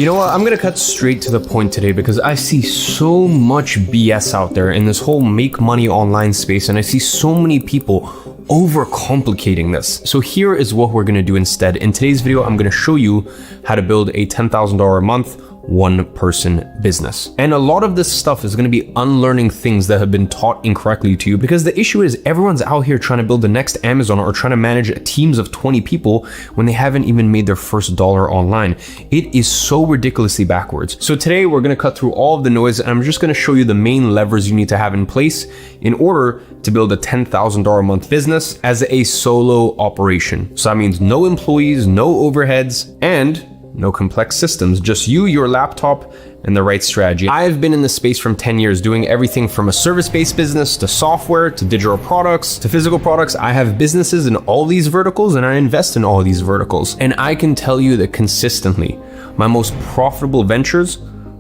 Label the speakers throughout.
Speaker 1: You know what? I'm gonna cut straight to the point today because I see so much BS out there in this whole make money online space, and I see so many people overcomplicating this. So here is what we're gonna do instead. In today's video, I'm gonna show you how to build a $10,000 a month one-person business. And a lot of this stuff is going to be unlearning things that have been taught incorrectly to you, because the issue is everyone's out here trying to build the next Amazon or trying to manage teams of 20 people when they haven't even made their first dollar online. It is so ridiculously backwards. So today we're going to cut through all of the noise, and I'm just going to show you the main levers you need to have in place in order to build a $10,000 a month business as a solo operation. So that means no employees, no overheads, and no complex systems, just you, your laptop, and the right strategy. I've been in this space from 10 years, doing everything from a service-based business to software to digital products to physical products. I have businesses in all these verticals, and I invest in all these verticals. And I can tell you that consistently, my most profitable ventures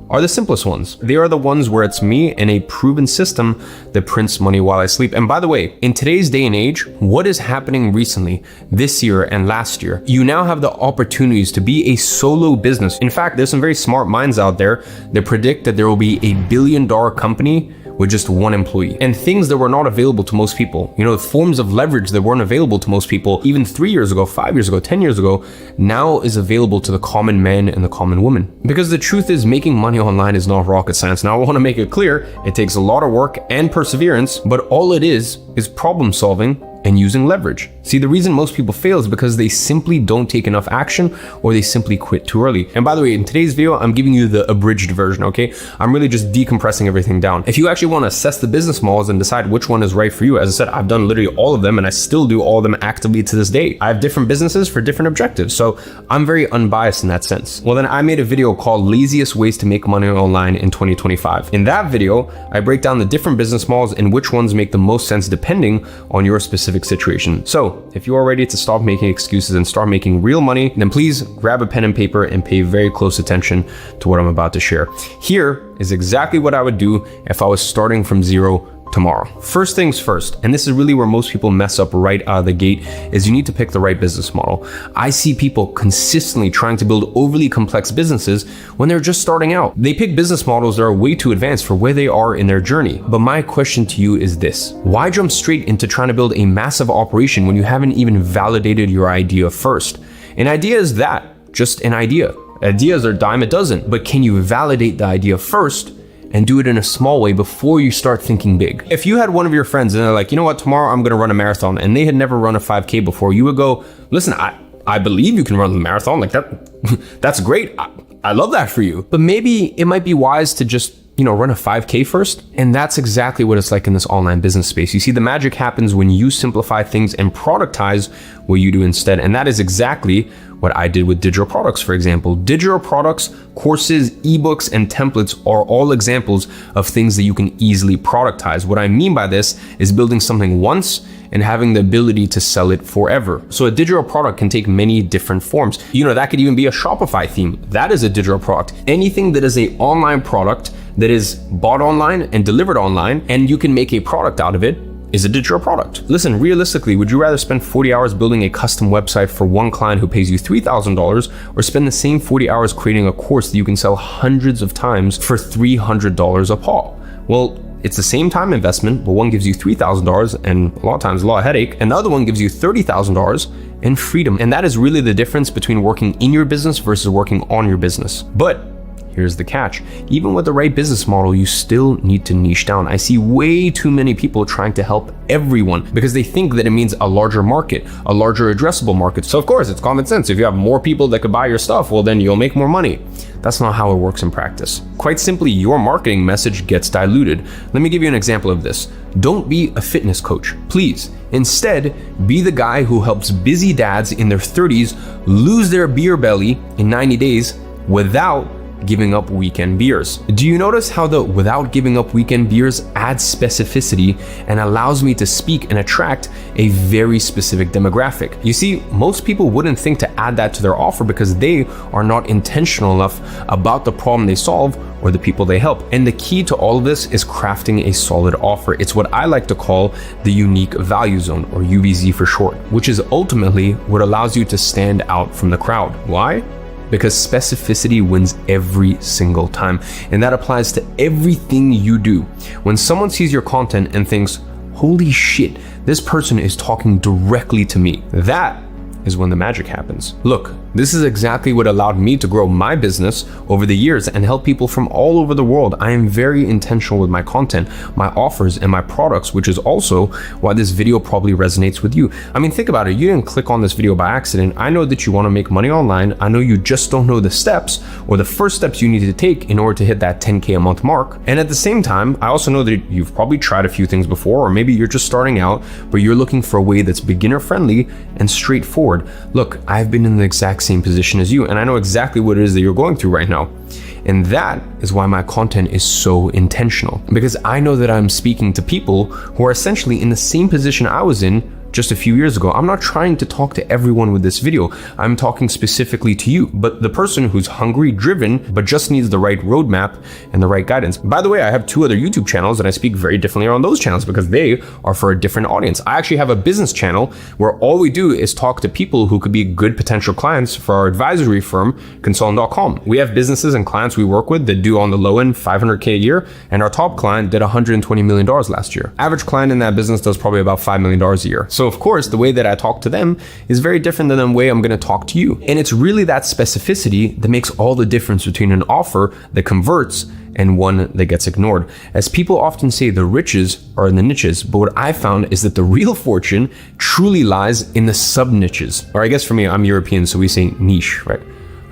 Speaker 1: are the simplest ones. They are the ones where it's me and a proven system that prints money while I sleep. And by the way, in today's day and age, what is happening recently, this year and last year, you now have the opportunities to be a solo business. In fact, there's some very smart minds out there that predict that there will be a billion-dollar company with just one employee, and things that were not available to most people. You know, forms of leverage that weren't available to most people even 3 years ago, 5 years ago, 10 years ago, now is available to the common man and the common woman. Because the truth is, making money online is not rocket science. Now, I want to make it clear, it takes a lot of work and perseverance, but all it is problem solving and using leverage. See, the reason most people fail is because they simply don't take enough action, or they simply quit too early. And by the way, in today's video, I'm giving you the abridged version, okay? I'm really just decompressing everything down. If you actually want to assess the business models and decide which one is right for you, as I said, I've done literally all of them, and I still do all of them actively to this day. I have different businesses for different objectives, so I'm very unbiased in that sense. Well, then I made a video called Laziest Ways to Make Money Online in 2025. In that video, I break down the different business models and which ones make the most sense depending on your specific situation. So if you are ready to stop making excuses and start making real money, then please grab a pen and paper and pay very close attention to what I'm about to share. Here is exactly what I would do if I was starting from zero tomorrow. First things first, and this is really where most people mess up right out of the gate, is you need to pick the right business model. I see people consistently trying to build overly complex businesses when they're just starting out. They pick business models that are way too advanced for where they are in their journey. But my question to you is this: why jump straight into trying to build a massive operation when you haven't even validated your idea first? An idea is that, just an idea. Ideas are a dime a dozen, but can you validate the idea first and do it in a small way before you start thinking big? If you had one of your friends and they're like, you know what, tomorrow I'm gonna run a marathon, and they had never run a 5K before, you would go, listen, I believe you can run the marathon, like that's great. I love that for you. But maybe it might be wise to just, run a 5K first. And that's exactly what it's like in this online business space. You see, the magic happens when you simplify things and productize what you do instead. And that is exactly what I did with digital products, for example. Digital products, courses, ebooks, and templates are all examples of things that you can easily productize. What I mean by this is building something once and having the ability to sell it forever. So a digital product can take many different forms. That could even be a Shopify theme. That is a digital product. Anything that is an online product that is bought online and delivered online, and you can make a product out of it, is a digital product. Listen, realistically, would you rather spend 40 hours building a custom website for one client who pays you $3,000, or spend the same 40 hours creating a course that you can sell hundreds of times for $300 a pop? Well, it's the same time investment, but one gives you $3,000 and a lot of times a lot of headache, and the other one gives you $30,000 and freedom. And that is really the difference between working in your business versus working on your business. But here's the catch. Even with the right business model, you still need to niche down. I see way too many people trying to help everyone because they think that it means a larger market, a larger addressable market. So of course, it's common sense. If you have more people that could buy your stuff, well, then you'll make more money. That's not how it works in practice. Quite simply, your marketing message gets diluted. Let me give you an example of this. Don't be a fitness coach, please. Instead, be the guy who helps busy dads in their 30s lose their beer belly in 90 days without giving up weekend beers. Do you notice how the without giving up weekend beers adds specificity and allows me to speak and attract a very specific demographic? You see, most people wouldn't think to add that to their offer because they are not intentional enough about the problem they solve or the people they help. And the key to all of this is crafting a solid offer. It's what I like to call the unique value zone, or UVZ for short, which is ultimately what allows you to stand out from the crowd. Why? because specificity wins every single time. And that applies to everything you do. When someone sees your content and thinks, holy shit, this person is talking directly to me, that is when the magic happens. Look, this is exactly what allowed me to grow my business over the years and help people from all over the world. I am very intentional with my content, my offers, and my products, which is also why this video probably resonates with you. I mean, think about it. You didn't click on this video by accident. I know that you want to make money online. I know you just don't know the steps or the first steps you need to take in order to hit that 10K a month mark. And at the same time, I also know that you've probably tried a few things before, or maybe you're just starting out, but you're looking for a way that's beginner friendly and straightforward. Look, I've been in the exact same position as you, and I know exactly what it is that you're going through right now. And that is why my content is so intentional, because I know that I'm speaking to people who are essentially in the same position I was in just a few years ago. I'm not trying to talk to everyone with this video. I'm talking specifically to you, but the person who's hungry, driven, but just needs the right roadmap and the right guidance. By the way, I have 2 other YouTube channels and I speak very differently on those channels because they are for a different audience. I actually have a business channel where all we do is talk to people who could be good potential clients for our advisory firm, Consultant.com. We have businesses and clients we work with that do on the low end $500K a year, and our top client did $120 million last year. Average client in that business does probably about $5 million a year. So of course, the way that I talk to them is very different than the way I'm going to talk to you. And it's really that specificity that makes all the difference between an offer that converts and one that gets ignored. As people often say, the riches are in the niches, but what I found is that the real fortune truly lies in the sub niches. Or I guess for me, I'm European, so we say niche, right?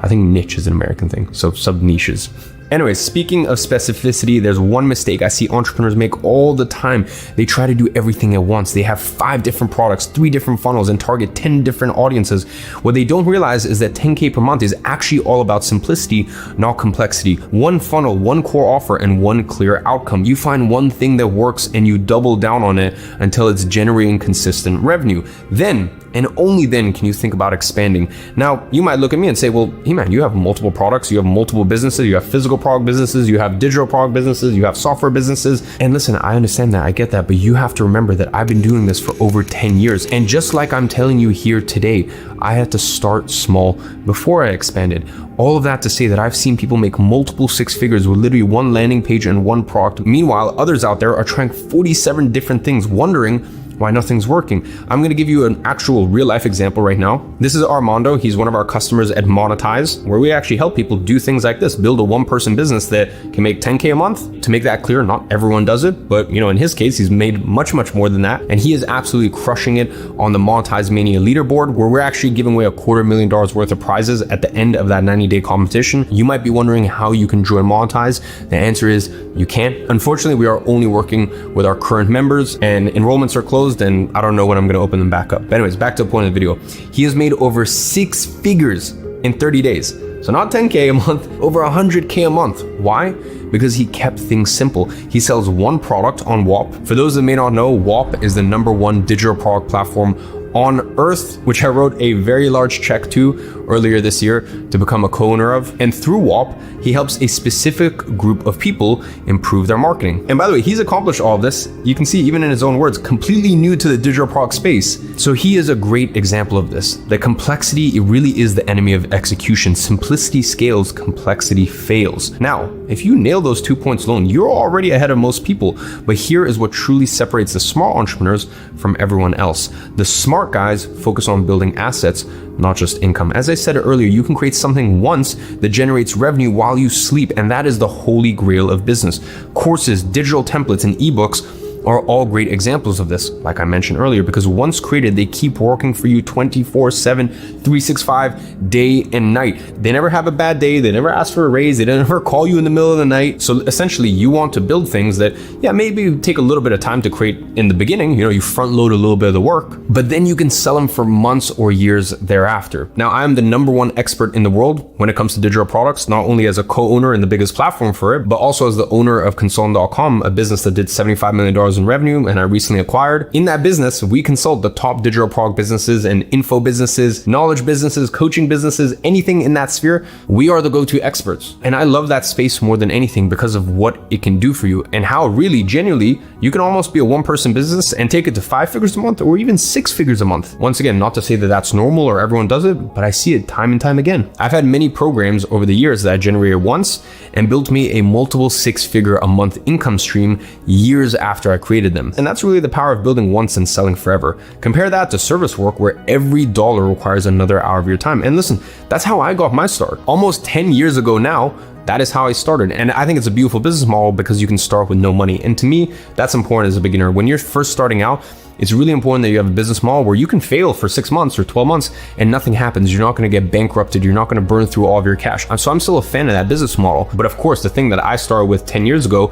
Speaker 1: I think niche is an American thing, so sub niches. Anyways, speaking of specificity, there's one mistake I see entrepreneurs make all the time. They try to do everything at once. They have 5 different products, 3 different funnels, and target 10 different audiences. What they don't realize is that 10K per month is actually all about simplicity, not complexity. One funnel, one core offer, and one clear outcome. You find one thing that works and you double down on it until it's generating consistent revenue. Then, and only then, can you think about expanding. Now, you might look at me and say, well, hey man, you have multiple products, you have multiple businesses, you have physical product businesses, you have digital product businesses, you have software businesses. And listen, I understand that, I get that, but you have to remember that I've been doing this for over 10 years. And just like I'm telling you here today, I had to start small before I expanded. All of that to say that I've seen people make multiple 6 figures with literally one landing page and one product. Meanwhile, others out there are trying 47 different things, wondering why nothing's working. I'm gonna give you an actual real life example right now. This is Armando. He's one of our customers at Monetize, where we actually help people do things like this, build a 1-person business that can make 10K a month. To make that clear, not everyone does it, but in his case, he's made much more than that. And he is absolutely crushing it on the Monetize Mania leaderboard, where we're actually giving away $250,000 worth of prizes at the end of that 90-day competition. You might be wondering how you can join Monetize. The answer is you can't. Unfortunately, we are only working with our current members and enrollments are closed, and I don't know when I'm gonna open them back up. But anyways, back to the point of the video. He has made over 6 figures in 30 days. So not 10K a month, over 100K a month. Why? Because he kept things simple. He sells one product on Whop. For those that may not know, Whop is the #1 digital product platform on earth, which I wrote a very large check to earlier this year to become a co-owner of. And through Whop, he helps a specific group of people improve their marketing. And by the way, he's accomplished all of this, you can see even in his own words, completely new to the digital product space. So he is a great example of this. The complexity, it really is the enemy of execution. Simplicity scales, complexity fails. Now, if you nail those 2 points alone, you're already ahead of most people. But here is what truly separates the smart entrepreneurs from everyone else. The smart guys focus on building assets, not just income. As I said earlier, you can create something once that generates revenue while you sleep, and that is the holy grail of business. Courses, digital templates, and ebooks are all great examples of this, like I mentioned earlier, because once created, they keep working for you 24/7, 365, day and night. They never have a bad day, they never ask for a raise, they never call you in the middle of the night. So essentially, you want to build things that, maybe take a little bit of time to create in the beginning, you front load a little bit of the work, but then you can sell them for months or years thereafter. Now, I'm the #1 expert in the world when it comes to digital products, not only as a co-owner and the biggest platform for it, but also as the owner of Consultant.com, a business that did $75 million in revenue and I recently acquired. In that business, we consult the top digital product businesses and info businesses, knowledge businesses, coaching businesses, anything in that sphere. We are the go-to experts. And I love that space more than anything because of what it can do for you and how really genuinely you can almost be a one-person business and take it to 5 figures a month or even 6 figures a month. Once again, not to say that that's normal or everyone does it, but I see it time and time again. I've had many programs over the years that I generated once and built me a multiple 6-figure a month income stream years after I created them. And that's really the power of building once and selling forever. Compare that to service work where every dollar requires another hour of your time. And listen, that's how I got my start. Almost 10 years ago now, that is how I started. And I think it's a beautiful business model because you can start with no money. And to me, that's important as a beginner. When you're first starting out, it's really important that you have a business model where you can fail for 6 months or 12 months and nothing happens. You're not going to get bankrupted. You're not going to burn through all of your cash. So I'm still a fan of that business model. But of course, the thing that I started with 10 years ago,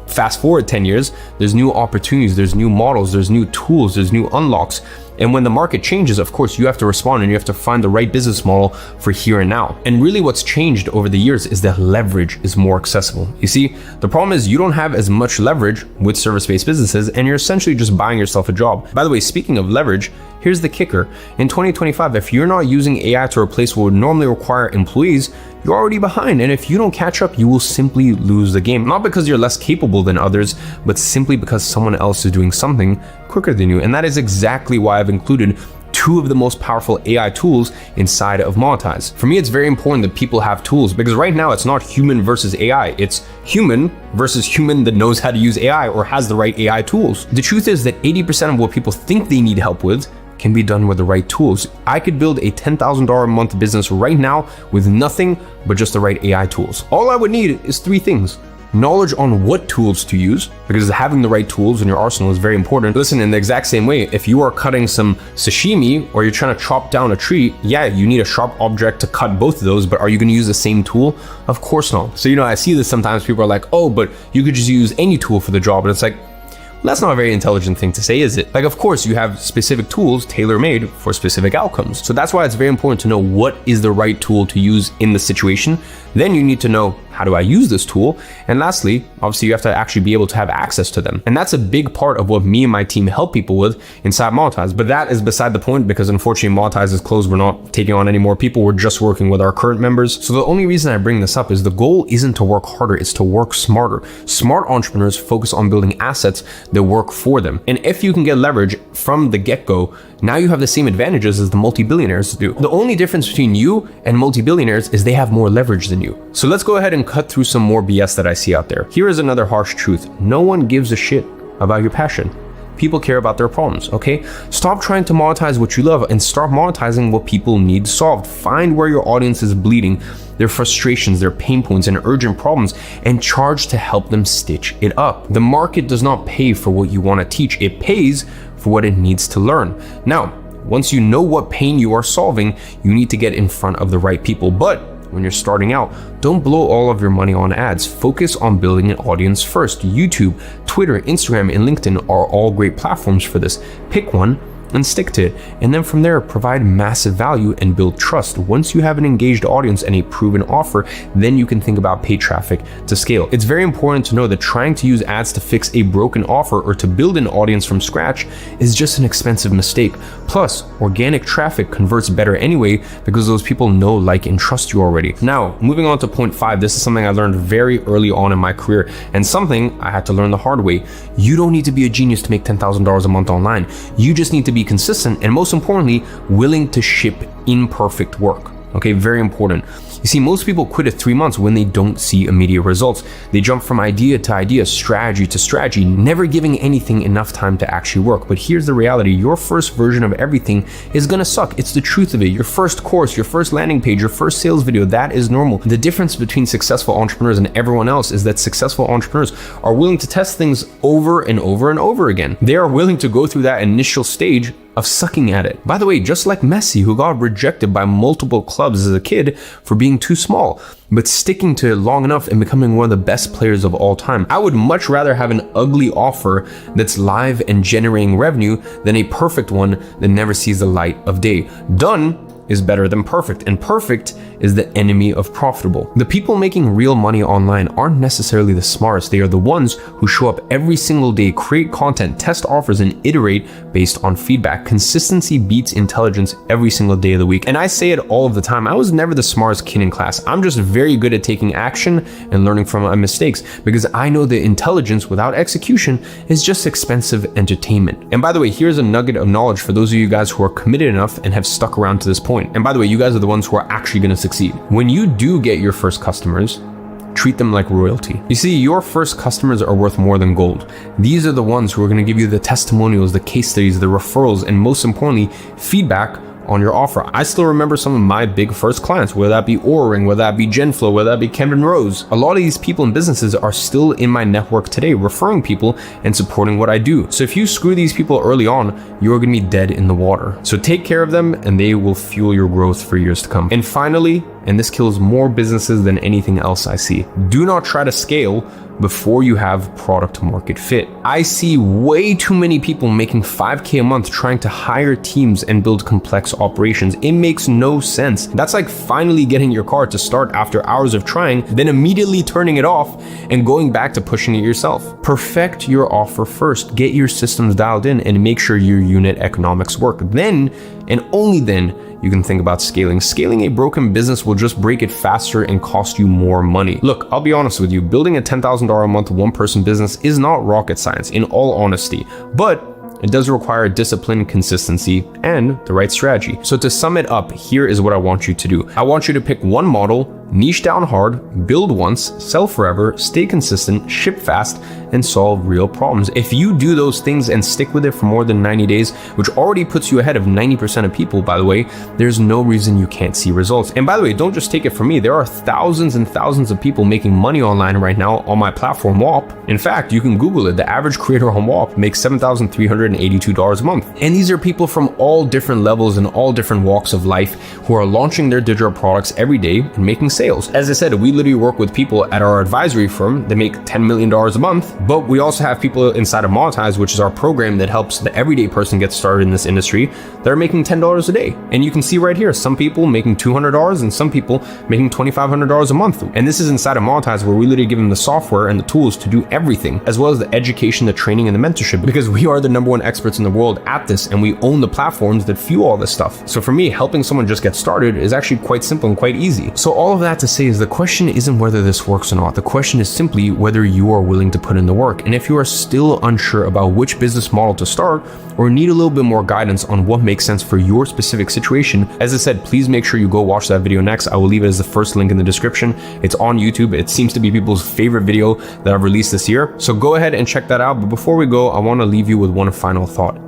Speaker 1: fast forward 10 years, there's new opportunities, there's new models, there's new tools, there's new unlocks. And when the market changes, of course, you have to respond and you have to find the right business model for here and now. And really what's changed over the years is that leverage is more accessible. You see, the problem is you don't have as much leverage with service-based businesses and you're essentially just buying yourself a job. By the way, speaking of leverage, here's the kicker. In 2025, if you're not using AI to replace what would normally require employees, you're already behind. And if you don't catch up, you will simply lose the game. Not because you're less capable than others, but simply because someone else is doing something quicker than you. And that is exactly why I've included 2 of the most powerful AI tools inside of Monetize. For me, it's very important that people have tools because right now it's not human versus AI. It's human versus human that knows how to use AI or has the right AI tools. The truth is that 80% of what people think they need help with can be done with the right tools. I could build a $10,000 a month business right now with nothing but just the right AI tools. All I would need is 3 things. Knowledge on what tools to use, because having the right tools in your arsenal is very important. Listen, in the exact same way, if you are cutting some sashimi or you're trying to chop down a tree, yeah, you need a sharp object to cut both of those, but are you going to use the same tool? Of course not. So, I see this sometimes. People are like, oh, but you could just use any tool for the job. And it's like, that's not a very intelligent thing to say, is it? Like, of course, you have specific tools tailor-made for specific outcomes. So that's why it's very important to know what is the right tool to use in the situation. Then you need to know, how do I use this tool? And lastly, obviously you have to actually be able to have access to them. And that's a big part of what me and my team help people with inside Monetize. But that is beside the point because unfortunately Monetize is closed. We're not taking on any more people. We're just working with our current members. So the only reason I bring this up is the goal isn't to work harder, it's to work smarter. Smart entrepreneurs focus on building assets that work for them. And if you can get leverage from the get-go, now you have the same advantages as the multi-billionaires do. The only difference between you and multi-billionaires is they have more leverage than you. So let's go ahead and cut through some more BS that I see out there. Here is another harsh truth. No one gives a shit about your passion. People care about their problems, okay? Stop trying to monetize what you love and start monetizing what people need solved. Find where your audience is bleeding, their frustrations, their pain points, and urgent problems, and charge to help them stitch it up. The market does not pay for what you want to teach. It pays for what it needs to learn. Now, once you know what pain you are solving, you need to get in front of the right people. But when you're starting out, don't blow all of your money on ads. Focus on building an audience first. YouTube, Twitter, Instagram, and LinkedIn are all great platforms for this. Pick one and stick to it. And then from there, provide massive value and build trust. Once you have an engaged audience and a proven offer, then you can think about paid traffic to scale. It's very important to know that trying to use ads to fix a broken offer or to build an audience from scratch is just an expensive mistake. Plus, organic traffic converts better anyway because those people know, like, and trust you already. Now, moving on to point 5, this is something I learned very early on in my career and something I had to learn the hard way. You don't need to be a genius to make $10,000 a month online. You just need to be consistent and, most importantly, willing to ship imperfect work. Okay, very important. You see, most people quit at 3 months when they don't see immediate results. They jump from idea to idea, strategy to strategy, never giving anything enough time to actually work. But here's the reality. Your first version of everything is gonna suck. It's the truth of it. Your first course, your first landing page, your first sales video, that is normal. The difference between successful entrepreneurs and everyone else is that successful entrepreneurs are willing to test things over and over and over again. They are willing to go through that initial stage of sucking at it. By the way, just like Messi, who got rejected by multiple clubs as a kid for being too small, but sticking to it long enough and becoming one of the best players of all time. I would much rather have an ugly offer that's live and generating revenue than a perfect one that never sees the light of day. Done is better than perfect, and perfect is the enemy of profitable. The people making real money online aren't necessarily the smartest. They are the ones who show up every single day, create content, test offers, and iterate based on feedback. Consistency beats intelligence every single day of the week. And I say it all of the time. I was never the smartest kid in class. I'm just very good at taking action and learning from my mistakes, because I know that intelligence without execution is just expensive entertainment. And by the way, here's a nugget of knowledge for those of you guys who are committed enough and have stuck around to this point. And by the way, you guys are the ones who are actually going to succeed. When you do get your first customers, treat them like royalty. You see, your first customers are worth more than gold. These are the ones who are going to give you the testimonials, the case studies, the referrals, and most importantly, feedback on your offer. I still remember some of my big first clients, whether that be Oura Ring, whether that be Genflow, whether that be Kevin Rose. A lot of these people and businesses are still in my network today, referring people and supporting what I do. So if you screw these people early on, you're gonna be dead in the water. So take care of them and they will fuel your growth for years to come. And finally, and this kills more businesses than anything else I see, do not try to scale before you have product market fit. I see way too many people making $5K a month trying to hire teams and build complex operations. It makes no sense. That's like finally getting your car to start after hours of trying, then immediately turning it off and going back to pushing it yourself. Perfect your offer first, get your systems dialed in, and make sure your unit economics work. Then, and only then, you can think about scaling. Scaling a broken business will just break it faster and cost you more money. Look, I'll be honest with you, building a $10,000 a month one-person business is not rocket science, in all honesty, but it does require discipline, consistency, and the right strategy. So to sum it up, here is what I want you to do. I want you to pick one model, niche down hard, build once, sell forever, stay consistent, ship fast, and solve real problems. If you do those things and stick with it for more than 90 days, which already puts you ahead of 90% of people, by the way, there's no reason you can't see results. And by the way, don't just take it from me. There are thousands and thousands of people making money online right now on my platform, WAP. In fact, you can Google it. The average creator on WAP makes $7,382 a month. And these are people from all different levels and all different walks of life who are launching their digital products every day and making sales. As I said, we literally work with people at our advisory firm that make $10 million a month, but we also have people inside of Monetize, which is our program that helps the everyday person get started in this industry, that are making $10 a day. And you can see right here, some people making $200 and some people making $2,500 a month. And this is inside of Monetize, where we literally give them the software and the tools to do everything, as well as the education, the training, and the mentorship, because we are the #1 experts in the world at this, and we own the platforms that fuel all this stuff. So for me, helping someone just get started is actually quite simple and quite easy. So all of that to say is the question isn't whether this works or not. The question is simply whether you are willing to put in the work. And if you are still unsure about which business model to start, or need a little bit more guidance on what makes sense for your specific situation, as I said, please make sure you go watch that video next. I will leave it as the first link in the description. It's on YouTube. It seems to be people's favorite video that I've released this year. So go ahead and check that out. But before we go, I want to leave you with one final thought.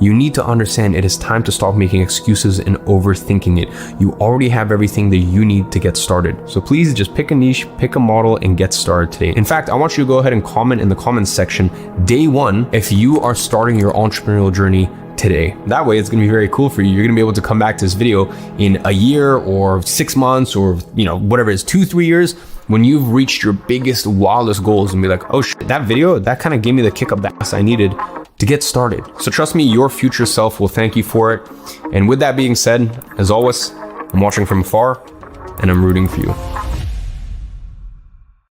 Speaker 1: You need to understand it is time to stop making excuses and overthinking it. You already have everything that you need to get started. So please just pick a niche, pick a model, and get started today. In fact, I want you to go ahead and comment in the comments section day 1 if you are starting your entrepreneurial journey today. That way it's going to be very cool for you. You're going to be able to come back to this video in a year or 6 months or whatever it is, 2-3 years, when you've reached your biggest, wildest goals, and be like, oh shit, that video, that kind of gave me the kick up the ass I needed to get started. So trust me, your future self will thank you for it. And with that being said, as always, I'm watching from afar and I'm rooting for you.